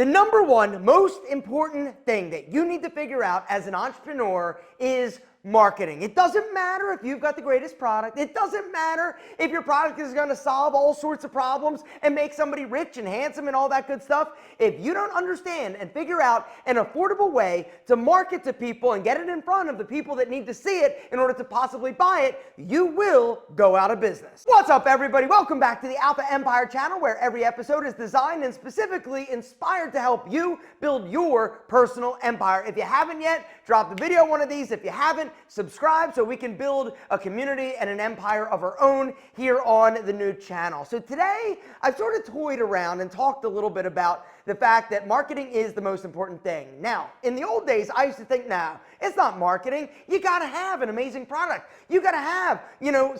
The number one most important thing that you need to figure out as an entrepreneur is marketing. It doesn't matter if you've got the greatest product. It doesn't matter if your product is going to solve all sorts of problems and make somebody rich and handsome and all that good stuff. If you don't understand and figure out an affordable way to market to people and get it in front of the people that need to see it in order to possibly buy it, you will go out of business. What's up, everybody? Welcome back to the Alpha Empire channel, where every episode is designed and specifically inspired to help you build your personal empire. If you haven't yet, drop the video one of these. If you haven't, subscribe so we can build a community and an empire of our own here on the new channel. So today, I've sort of toyed around and talked a little bit about the fact that marketing is the most important thing. Now, in the old days, I used to think, nah, it's not marketing. You gotta have an amazing product. You gotta have,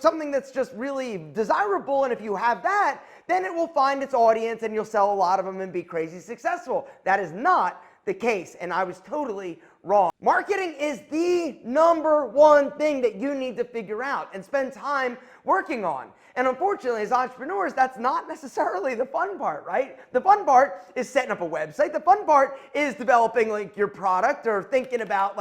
something that's just really desirable, and if you have that, then it will find its audience and you'll sell a lot of them and be crazy successful. That is not the case, and I was totally wrong. Marketing is the number one thing that you need to figure out and spend time working on. And unfortunately, as entrepreneurs, that's not necessarily the fun part, right? The fun part is setting up a website. The fun part is developing your product or thinking about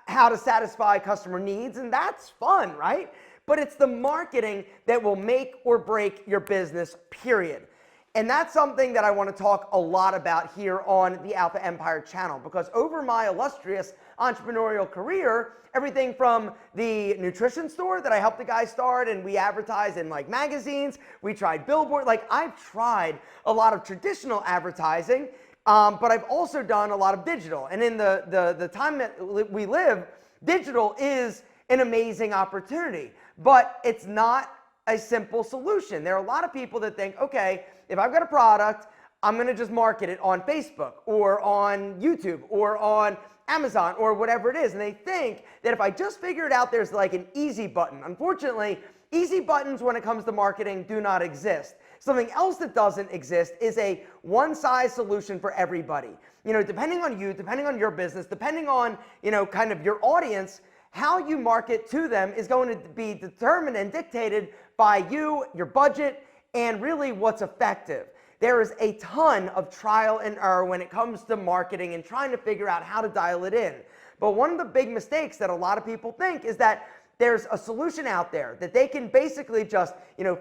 how to satisfy customer needs, and that's fun, right? But it's the marketing that will make or break your business, period. And that's something that I want to talk a lot about here on the Alpha Empire channel, because over my illustrious entrepreneurial career, everything from the nutrition store that I helped the guys start and we advertise in magazines, we tried billboard, I've tried a lot of traditional advertising, but I've also done a lot of digital. And in the time that we live, digital is an amazing opportunity, but it's not a simple solution. There are a lot of people that think, okay, if I've got a product, I'm going to just market it on Facebook or on YouTube or on Amazon or whatever it is. And they think that if I just figure it out, there's an easy button. Unfortunately, easy buttons when it comes to marketing do not exist. Something else that doesn't exist is a one-size solution for everybody. Depending on you, depending on your business, depending on, kind of your audience, how you market to them is going to be determined and dictated by you, your budget, and really what's effective. There is a ton of trial and error when it comes to marketing and trying to figure out how to dial it in. But one of the big mistakes that a lot of people think is that there's a solution out there that they can basically just,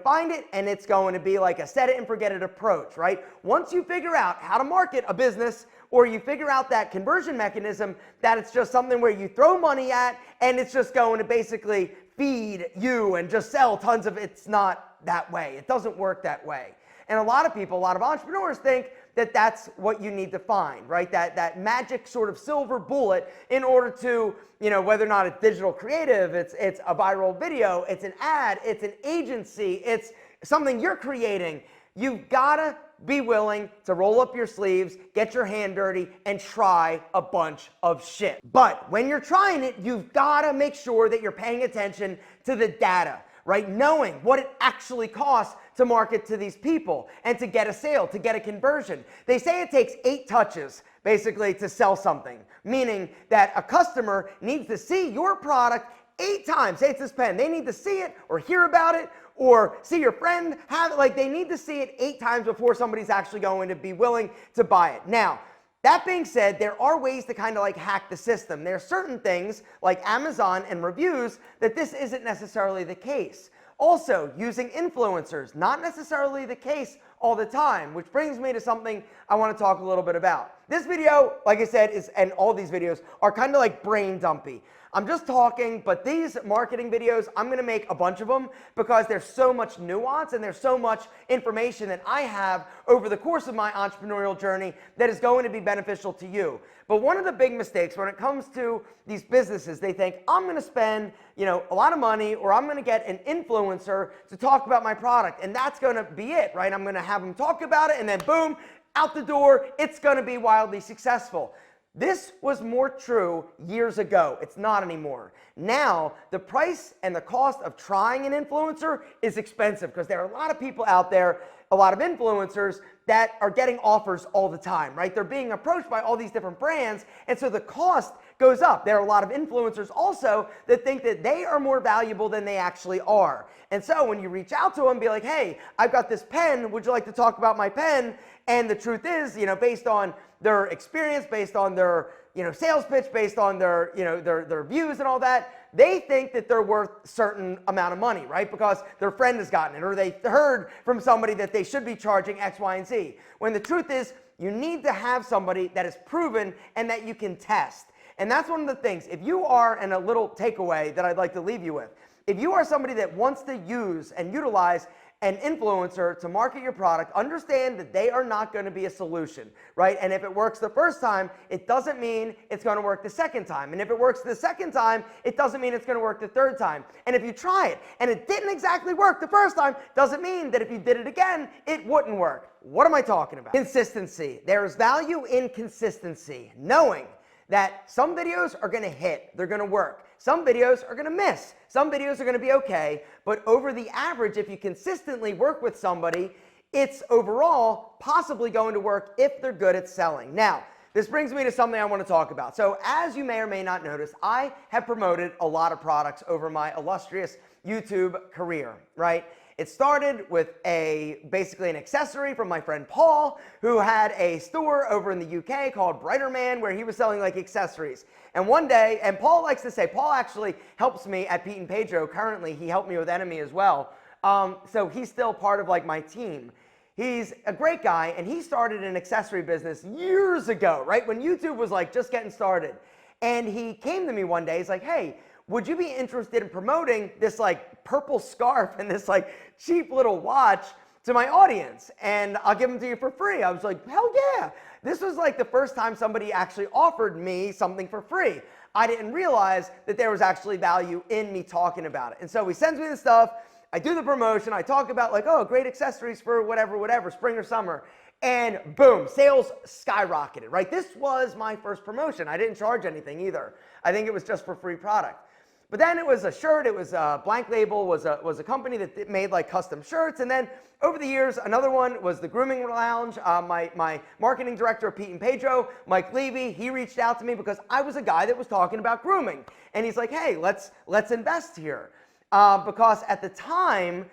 find it, and it's going to be like a set it and forget it approach, right? Once you figure out how to market a business, or you figure out that conversion mechanism, that it's just something where you throw money at and it's just going to basically feed you and just sell tons of, it's not that way. It doesn't work that way. And a lot of people, a lot of entrepreneurs think that that's what you need to find, right? That magic sort of silver bullet in order to, whether or not it's digital creative, it's a viral video, it's an ad, it's an agency, it's something you're creating. You've gotta be willing to roll up your sleeves, get your hand dirty, and try a bunch of shit. But when you're trying it, you've gotta make sure that you're paying attention to the data, right? Knowing what it actually costs to market to these people and to get a sale, to get a conversion. They say it takes 8 touches, basically, to sell something, meaning that a customer needs to see your product 8 times. Say it's this pen. They need to see it or hear about it or see your friend have it. They need to see it 8 times before somebody's actually going to be willing to buy it. Now, that being said, there are ways to kind of hack the system. There are certain things like Amazon and reviews that this isn't necessarily the case. Also, using influencers, not necessarily the case all the time, which brings me to something I want to talk a little bit about. This video, like I said, and all these videos are kind of brain dumpy. I'm just talking, but these marketing videos, I'm going to make a bunch of them because there's so much nuance and there's so much information that I have over the course of my entrepreneurial journey that is going to be beneficial to you. But one of the big mistakes when it comes to these businesses, they think, I'm going to spend, a lot of money, or I'm going to get an influencer to talk about my product, and that's going to be it, right? I'm going to have them talk about it, and then boom, out the door, it's going to be wildly successful. This was more true years ago. It's not anymore. Now, the price and the cost of trying an influencer is expensive because there are a lot of people out there, a lot of influencers that are getting offers all the time, right? They're being approached by all these different brands, and so the cost goes up. There are a lot of influencers also that think that they are more valuable than they actually are. And so when you reach out to them, be like, hey, I've got this pen, would you like to talk about my pen? And the truth is, based on, their experience, based on their, sales pitch, based on their, their views and all that, they think that they're worth a certain amount of money, right? Because their friend has gotten it, or they heard from somebody that they should be charging X, Y, and Z. When the truth is, you need to have somebody that is proven and that you can test. And that's one of the things. If you are, and a little takeaway that I'd like to leave you with, if you are somebody that wants to use and utilize an influencer to market your product, understand that they are not going to be a solution, right? And if it works the first time, it doesn't mean it's going to work the second time. And if it works the second time, it doesn't mean it's going to work the third time. And if you try it and it didn't exactly work the first time, doesn't mean that if you did it again, it wouldn't work. What am I talking about? Consistency. There's value in consistency, knowing that some videos are going to hit, they're going to work. Some videos are going to miss. Some videos are going to be okay. But over the average, if you consistently work with somebody, it's overall possibly going to work if they're good at selling. Now, this brings me to something I want to talk about. So as you may or may not notice, I have promoted a lot of products over my illustrious YouTube career, right? It started with basically an accessory from my friend Paul, who had a store over in the UK called Brighter Man, where he was selling like accessories. And one day, and Paul likes to say, Paul actually helps me at Pete and Pedro currently. He helped me with Enemy as well. So he's still part of like my team. He's a great guy, and he started an accessory business years ago, right? When YouTube was like just getting started. And he came to me one day, he's like, hey, would you be interested in promoting this like purple scarf and this like cheap little watch to my audience? And I'll give them to you for free. I was like, hell yeah. This was like the first time somebody actually offered me something for free. I didn't realize that there was actually value in me talking about it. And so he sends me the stuff. I do the promotion. I talk about like, oh, great accessories for whatever, spring or summer. And boom, sales skyrocketed, right? This was my first promotion. I didn't charge anything either. I think it was just for free product. But then it was a shirt, it was a Blank Label, was a company that made like custom shirts. And then over the years, another one was the Grooming Lounge. My marketing director of Pete and Pedro, Mike Levy, he reached out to me because I was a guy that was talking about grooming. And he's like, hey, let's invest here. Because at the time,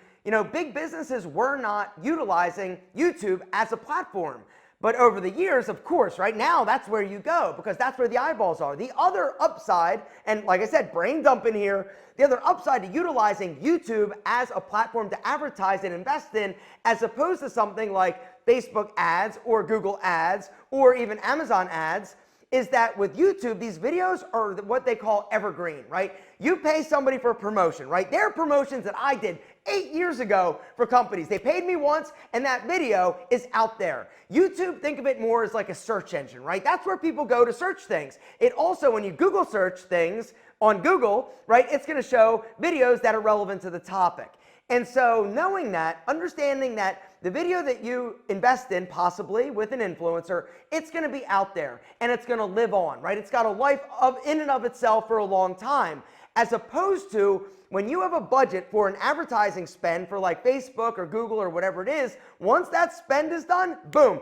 big businesses were not utilizing YouTube as a platform. But over the years, of course, right now, that's where you go because that's where the eyeballs are. The other upside, and like I said, brain dumping here, the other upside to utilizing YouTube as a platform to advertise and invest in, as opposed to something like Facebook ads or Google ads or even Amazon ads, is that with YouTube, these videos are what they call evergreen, right? You pay somebody for a promotion, right? There are promotions that I did 8 years ago for companies. They paid me once, and that video is out there. YouTube, think of it more as like a search engine, right? That's where people go to search things. It also, when you Google search things on Google, right, it's going to show videos that are relevant to the topic. And so knowing that, understanding that the video that you invest in, possibly with an influencer, it's going to be out there and it's going to live on, right? It's got a life in and of itself for a long time, as opposed to when you have a budget for an advertising spend for like Facebook or Google or whatever it is. Once that spend is done, boom,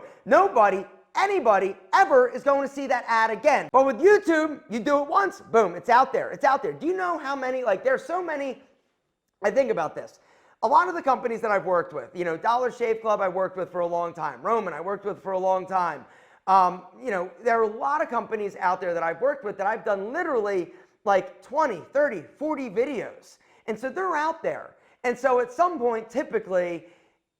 anybody ever is going to see that ad again. But with YouTube, you do it once, boom, it's out there. It's out there. Do you know how many, like there's so many, I think about this. A lot of the companies that I've worked with, Dollar Shave Club I worked with for a long time. Roman I worked with for a long time. There are a lot of companies out there that I've worked with that I've done literally like 20, 30, 40 videos. And so they're out there. And so at some point, typically,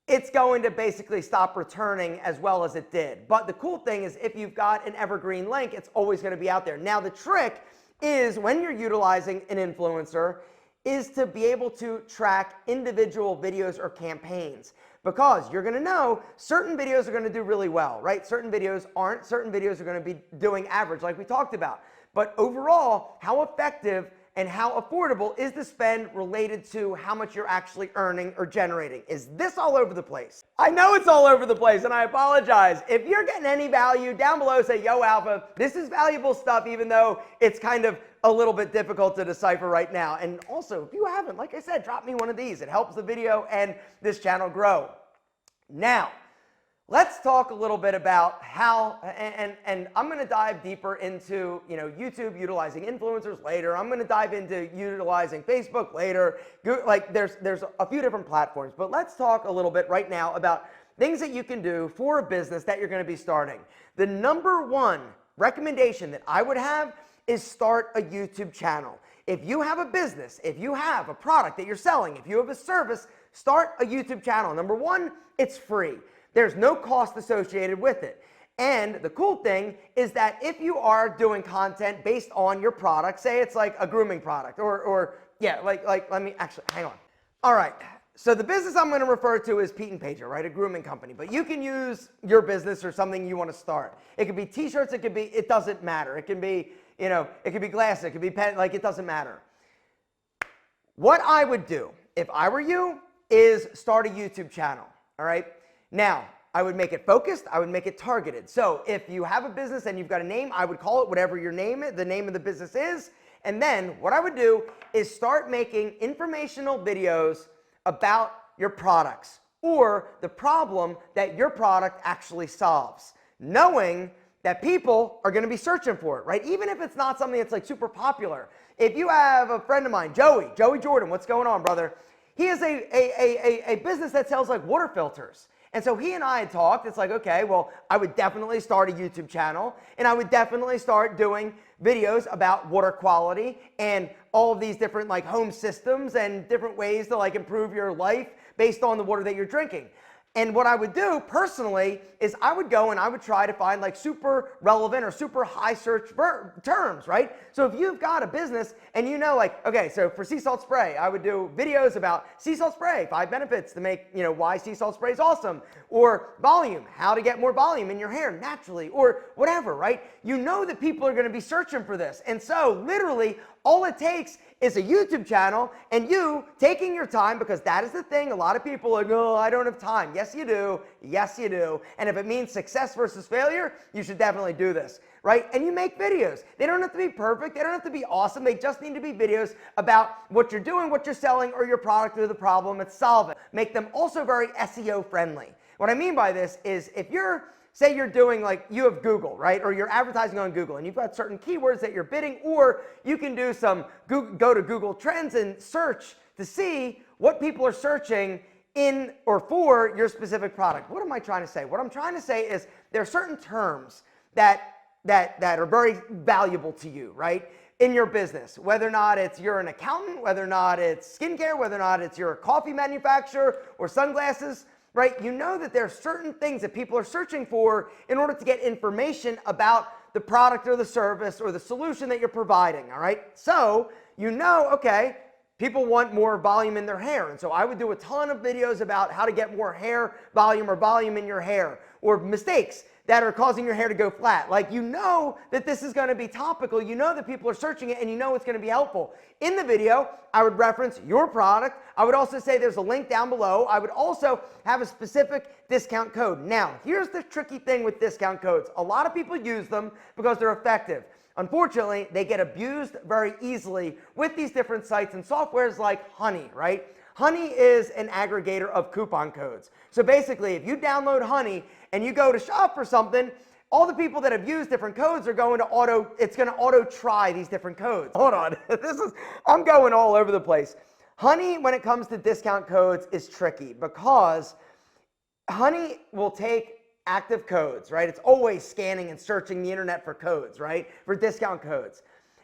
it's going to basically stop returning as well as it did. But the cool thing is if you've got an evergreen link, it's always going to be out there. Now, the trick is when you're utilizing an influencer is to be able to track individual videos or campaigns, because you're going to know certain videos are going to do really well, right? Certain videos aren't. Certain videos are going to be doing average like we talked about. But overall, how effective and how affordable is the spend related to how much you're actually earning or generating? Is this all over the place? I know it's all over the place, and I apologize. If you're getting any value, down below say, yo, Alpha, this is valuable stuff, even though it's kind of a little bit difficult to decipher right now. And also, if you haven't, like I said, drop me one of these. It helps the video and this channel grow. Now, let's talk a little bit about how, and I'm going to dive deeper into, YouTube utilizing influencers later. I'm going to dive into utilizing Facebook later. Like there's a few different platforms, but let's talk a little bit right now about things that you can do for a business that you're going to be starting. The number one recommendation that I would have is start a YouTube channel. If you have a business, if you have a product that you're selling, if you have a service, start a YouTube channel. Number one, it's free. There's no cost associated with it. And the cool thing is that if you are doing content based on your product, say it's like a grooming product or let me actually, hang on. All right. So the business I'm going to refer to is Pete and Pager, right? A grooming company. But you can use your business or something you want to start. It could be t-shirts. It doesn't matter. It can be, it could be glasses. It could be pen, it doesn't matter. What I would do if I were you is start a YouTube channel. All right. Now, I would make it focused. I would make it targeted. So if you have a business and you've got a name, I would call it whatever your name is, the name of the business is. And then what I would do is start making informational videos about your products or the problem that your product actually solves, knowing that people are going to be searching for it, right? Even if it's not something that's like super popular. If you have a friend of mine, Joey Jordan, what's going on, brother? He has a business that sells like water filters. And so he and I had talked. It's like, okay, well, I would definitely start a YouTube channel and I would definitely start doing videos about water quality and all of these different like home systems and different ways to like improve your life based on the water that you're drinking. And what I would do personally is I would go and I would try to find like super relevant or super high search terms, right? So if you've got a business and you know like, okay, so for sea salt spray, I would do videos about sea salt spray, 5 benefits to make, why sea salt spray is awesome, or volume, how to get more volume in your hair naturally, or whatever, right? You know that people are going to be searching for this. And so literally all it takes is a YouTube channel and you taking your time, because that is the thing. A lot of people are like, oh, I don't have time. Yes, you do. Yes, you do. And if it means success versus failure, you should definitely do this, right? And you make videos. They don't have to be perfect. They don't have to be awesome. They just need to be videos about what you're doing, what you're selling, or your product or the problem it's solving. Make them also very SEO friendly. What I mean by this is if you're say you're doing like, you have Google, right? Or you're advertising on Google and you've got certain keywords that you're bidding, or you can do some, go to Google Trends and search to see what people are searching in or for your specific product. What am I trying to say? What I'm trying to say is there are certain terms that are very valuable to you, right? In your business, whether or not it's you're an accountant, whether or not it's skincare, whether or not it's you're a coffee manufacturer or sunglasses, right? You know that there are certain things that people are searching for in order to get information about the product or the service or the solution that you're providing, all right? So you know, okay, people want more volume in their hair. And so I would do a ton of videos about how to get more hair volume or volume in your hair, or mistakes that are causing your hair to go flat. Like, you know that this is going to be topical. You know that people are searching it and you know it's going to be helpful. In the video, I would reference your product. I would also say there's a link down below. I would also have a specific discount code. Now, here's the tricky thing with discount codes. A lot of people use them because they're effective. Unfortunately, they get abused very easily with these different sites and softwares like Honey, right? Honey is an aggregator of coupon codes. So basically, if you download Honey and you go to shop for something, all the people that have used different codes are going to auto try these different codes. Hold on, I'm going all over the place. Honey, when it comes to discount codes, is tricky because Honey will take active codes, right? It's always scanning and searching the internet for codes, right? For discount codes.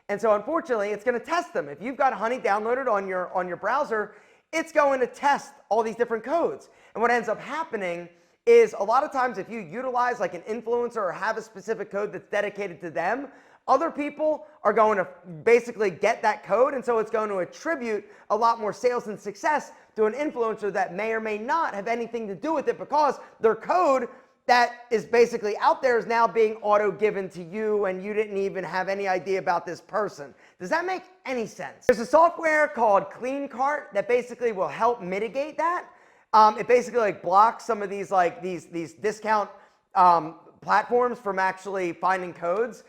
And so unfortunately, it's going to test them. If you've got Honey downloaded on your browser, it's going to test all these different codes. And what ends up happening is a lot of times if you utilize like an influencer or have a specific code that's dedicated to them, other people are going to basically get that code. And so it's going to attribute a lot more sales and success to an influencer that may or may not have anything to do with it, because their code that is basically out there is now being auto given to you and you didn't even have any idea about this person. Does that make any sense? There's a software called Clean Cart that basically will help mitigate that. It basically like blocks some of these like these discount platforms from actually finding codes,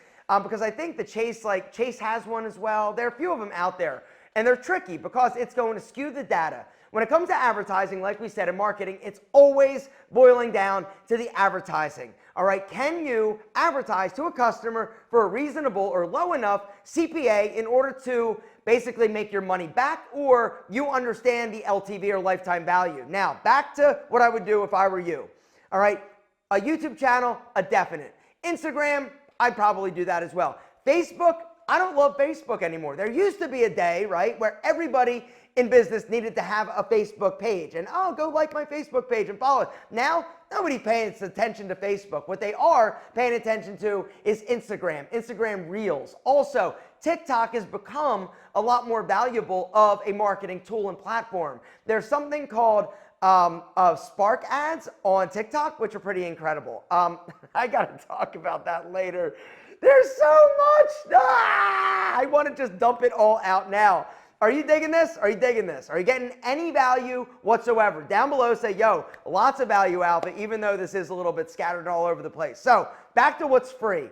because I think the Chase has one as well. There are a few of them out there, and they're tricky because it's going to skew the data. When it comes to advertising, like we said in marketing, it's always boiling down to the advertising. All right, can you advertise to a customer for a reasonable or low enough CPA in order to basically make your money back, or you understand the LTV or lifetime value? Now, back to what I would do if I were you. All right, a YouTube channel, a definite. Instagram, I'd probably do that as well. Facebook, I don't love Facebook anymore. There used to be a day, right, where everybody in business needed to have a Facebook page and, oh, go like my Facebook page and follow it. Now, nobody pays attention to Facebook. What they are paying attention to is Instagram Reels. Also, TikTok has become a lot more valuable of a marketing tool and platform. There's something called Spark ads on TikTok, which are pretty incredible. I got to talk about that later. There's so much. I want to just dump it all out now. Are you digging this? Are you digging this? Are you getting any value whatsoever? Down below, say, yo, lots of value, Alpha, even though this is a little bit scattered all over the place. So back to what's free.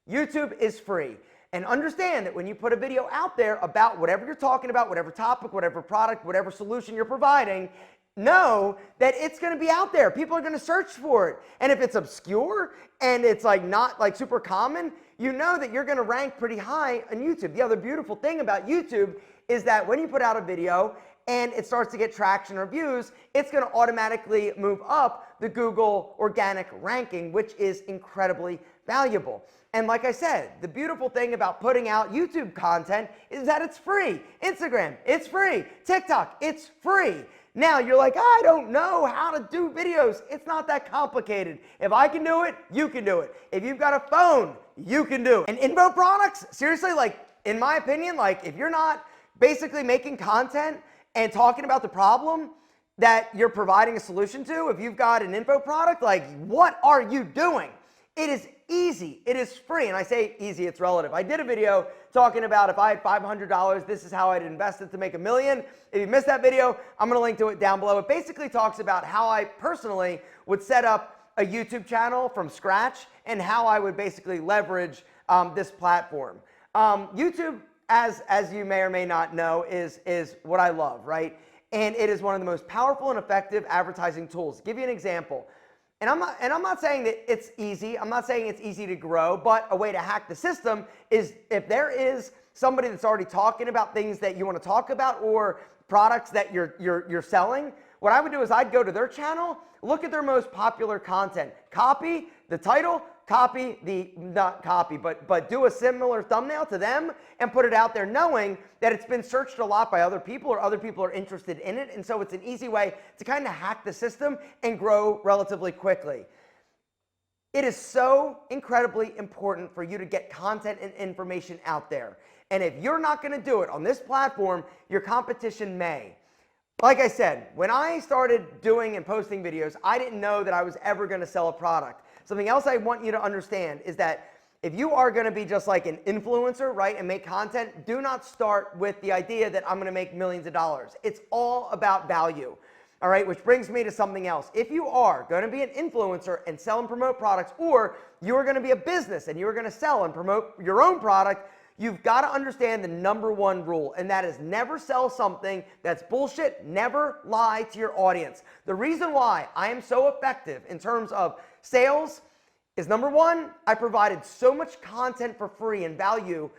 YouTube is free. And understand that when you put a video out there about whatever you're talking about, whatever topic, whatever product, whatever solution you're providing, know that it's going to be out there. People are going to search for it. And if it's obscure and it's like not like super common, you know that you're going to rank pretty high on YouTube. The other beautiful thing about YouTube is that when you put out a video and it starts to get traction or views, it's going to automatically move up the Google organic ranking, which is incredibly valuable. And like I said, the beautiful thing about putting out YouTube content is that it's free. Instagram, it's free. TikTok, it's free. Now you're like, I don't know how to do videos. It's not that complicated. If I can do it, you can do it. If you've got a phone, you can do it. And info products, seriously, like in my opinion, like if you're not basically making content and talking about the problem that you're providing a solution to, if you've got an info product, like what are you doing? It is easy. It is free. And I say easy, it's relative. I did a video talking about if I had $500, this is how I'd invest it to make $1 million. If you missed that video, I'm going to link to it down below. It basically talks about how I personally would set up a YouTube channel from scratch and how I would basically leverage this platform. YouTube, as you may or may not know, is what I love, right? And it is one of the most powerful and effective advertising tools. Give you an example. And I'm not saying that it's easy. I'm not saying it's easy to grow, but a way to hack the system is if there is somebody that's already talking about things that you want to talk about or products that you're selling, what I would do is I'd go to their channel, look at their most popular content, copy the title, copy the, not copy, but do a similar thumbnail to them and put it out there knowing that it's been searched a lot by other people or other people are interested in it. And so it's an easy way to kind of hack the system and grow relatively quickly. It is so incredibly important for you to get content and information out there. And if you're not going to do it on this platform, your competition may. Like I said, when I started doing and posting videos, I didn't know that I was ever going to sell a product. Something else I want you to understand is that if you are going to be just like an influencer, right, and make content, do not start with the idea that I'm going to make millions of dollars. It's all about value. All right, which brings me to something else. If you are going to be an influencer and sell and promote products, or you're going to be a business and you're going to sell and promote your own product, you've got to understand the #1 rule, and that is never sell something that's bullshit. Never lie to your audience. The reason why I am so effective in terms of sales is #1, I provided so much content for free and value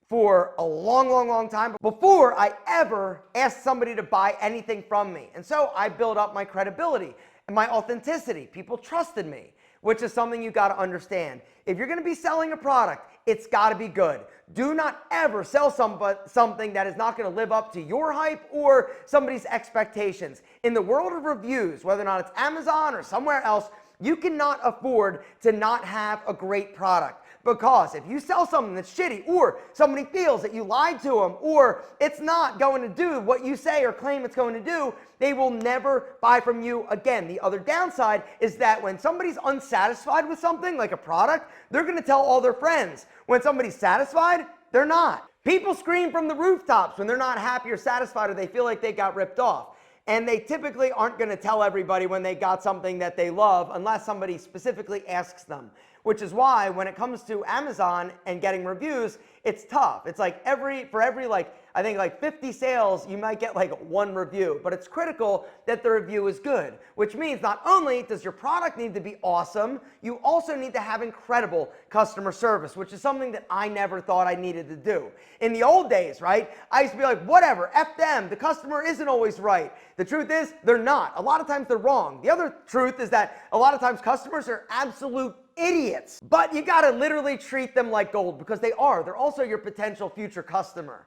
for a long time before I ever asked somebody to buy anything from me. And so I built up my credibility and my authenticity. People trusted me, which is something you got to understand. If you're going to be selling a product, it's got to be good. Do not ever sell something that is not going to live up to your hype or somebody's expectations. In the world of reviews, whether or not it's Amazon or somewhere else, you cannot afford to not have a great product. Because if you sell something that's shitty, or somebody feels that you lied to them, or it's not going to do what you say or claim it's going to do, they will never buy from you again. The other downside is that when somebody's unsatisfied with something, like a product, they're going to tell all their friends. When somebody's satisfied, they're not. People scream from the rooftops when they're not happy or satisfied or they feel like they got ripped off. And they typically aren't going to tell everybody when they got something that they love unless somebody specifically asks them. Which is why when it comes to Amazon and getting reviews, it's tough. It's like for every like I think like 50 sales, you might get like one review, but it's critical that the review is good, which means not only does your product need to be awesome, you also need to have incredible customer service, which is something that I never thought I needed to do. In the old days, right, I used to be like, whatever, F them, the customer isn't always right. The truth is, they're not. A lot of times they're wrong. The other truth is that a lot of times customers are absolute idiots, but you gotta literally treat them like gold because they are. They're also your potential future customer.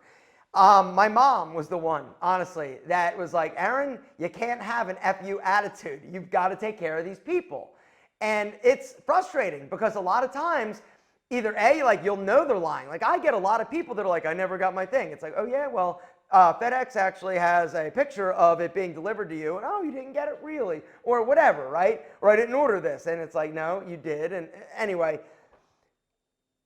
My mom was the one, honestly, that was like, Aaron, you can't have an FU attitude. You've got to take care of these people. And it's frustrating because a lot of times, either A, like you'll know they're lying. Like I get a lot of people that are like, I never got my thing. It's like, oh yeah, well, FedEx actually has a picture of it being delivered to you, and oh, you didn't get it really, or whatever, right? Or I didn't order this, and it's like, no, you did. And anyway,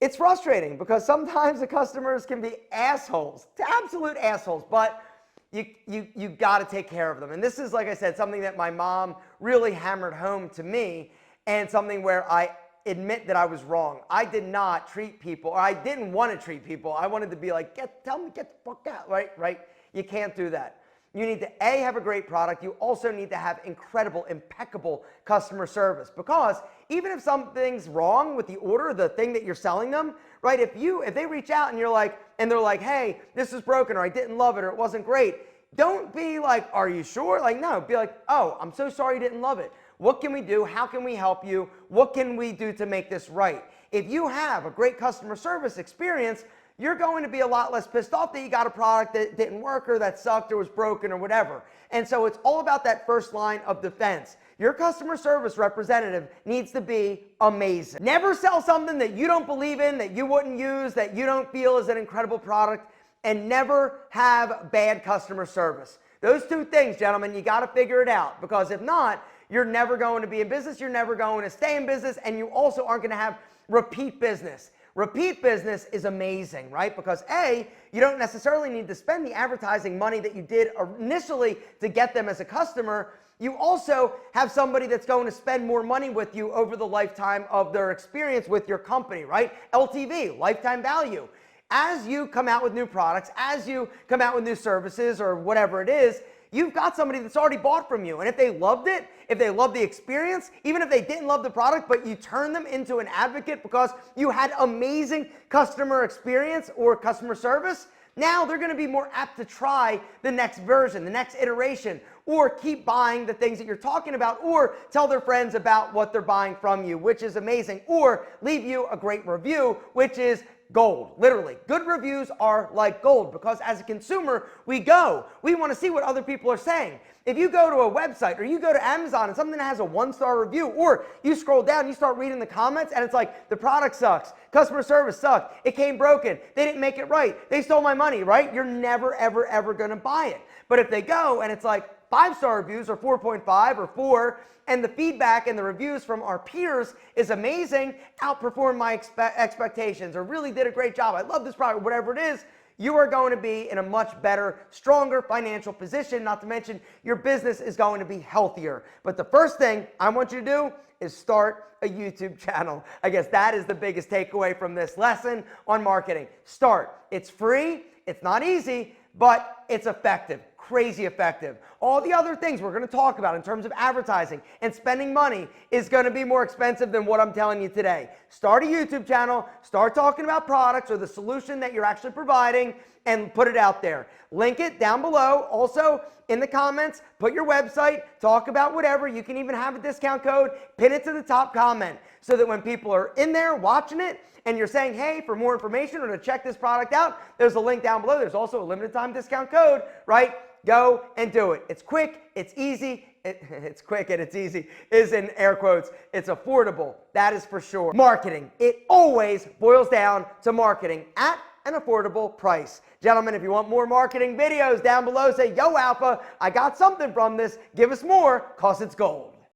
it's frustrating because sometimes the customers can be assholes, absolute assholes, but you got to take care of them. And this is, like I said, something that my mom really hammered home to me, and something where I admit that I was wrong. I did not treat people, or I didn't want to treat people. I wanted to be like, tell me, get the fuck out, right? You can't do that. You need to A, have a great product. You also need to have incredible, impeccable customer service, because even if something's wrong with the order, the thing that you're selling them, right? If they reach out and they're like, hey, this is broken, or I didn't love it, or it wasn't great, don't be like, are you sure? Like, no, be like, oh, I'm so sorry you didn't love it. What can we do? How can we help you? What can we do to make this right? If you have a great customer service experience, you're going to be a lot less pissed off that you got a product that didn't work, or that sucked, or was broken, or whatever. And so it's all about that first line of defense. Your customer service representative needs to be amazing. Never sell something that you don't believe in, that you wouldn't use, that you don't feel is an incredible product, and never have bad customer service. Those two things, gentlemen, you got to figure it out, because if not, you're never going to be in business, you're never going to stay in business, and you also aren't going to have repeat business. Repeat business is amazing, right? Because A, you don't necessarily need to spend the advertising money that you did initially to get them as a customer. You also have somebody that's going to spend more money with you over the lifetime of their experience with your company, right? LTV, lifetime value. As you come out with new products, as you come out with new services or whatever it is, you've got somebody that's already bought from you. And if they loved it, if they loved the experience, even if they didn't love the product, but you turn them into an advocate because you had amazing customer experience or customer service, now they're going to be more apt to try the next version, the next iteration, or keep buying the things that you're talking about, or tell their friends about what they're buying from you, which is amazing, or leave you a great review, which is gold. Literally, good reviews are like gold, because as a consumer, we want to see what other people are saying. If you go to a website or you go to Amazon and something that has a 1-star review, or you scroll down, you start reading the comments and it's like, the product sucks, customer service sucked, it came broken, they didn't make it right, they stole my money, right? You're never, ever, ever going to buy it. But if they go and it's like 5-star reviews or 4.5 or 4, and the feedback and the reviews from our peers is amazing, outperformed my expectations, or really did a great job, I love this product, whatever it is, you are going to be in a much better, stronger financial position, not to mention your business is going to be healthier. But the first thing I want you to do is start a YouTube channel. I guess that is the biggest takeaway from this lesson on marketing. Start. It's free, it's not easy, but it's effective. Crazy effective. All the other things we're going to talk about in terms of advertising and spending money is going to be more expensive than what I'm telling you today. Start a YouTube channel, start talking about products or the solution that you're actually providing, and put it out there. Link it down below. Also, in the comments, put your website, talk about whatever. You can even have a discount code, pin it to the top comment, so that when people are in there watching it and you're saying, hey, for more information or to check this product out, there's a link down below. There's also a limited time discount code, right? Go and do it. It's quick, it's easy, it's quick and it's easy, is in air quotes. It's affordable, that is for sure. Marketing, it always boils down to marketing at an affordable price. Gentlemen, if you want more marketing videos down below, say, yo Alpha, I got something from this, give us more, cause it's gold.